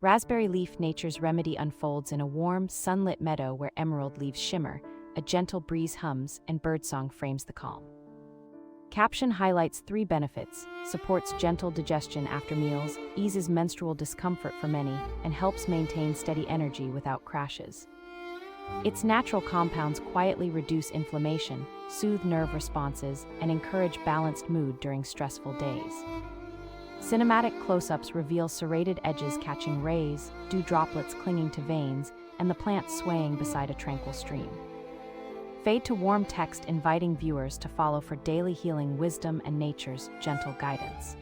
Raspberry leaf, nature's remedy, unfolds in a warm, sunlit meadow where emerald leaves shimmer, a gentle breeze hums, and birdsong frames the calm. Caption highlights 3 benefits: supports gentle digestion after meals, eases menstrual discomfort for many, and helps maintain steady energy without crashes. Its natural compounds quietly reduce inflammation, soothe nerve responses, and encourage balanced mood during stressful days. Cinematic close-ups reveal serrated edges catching rays, dew droplets clinging to veins, and the plant swaying beside a tranquil stream. Fade to warm text inviting viewers to follow for daily healing wisdom and nature's gentle guidance.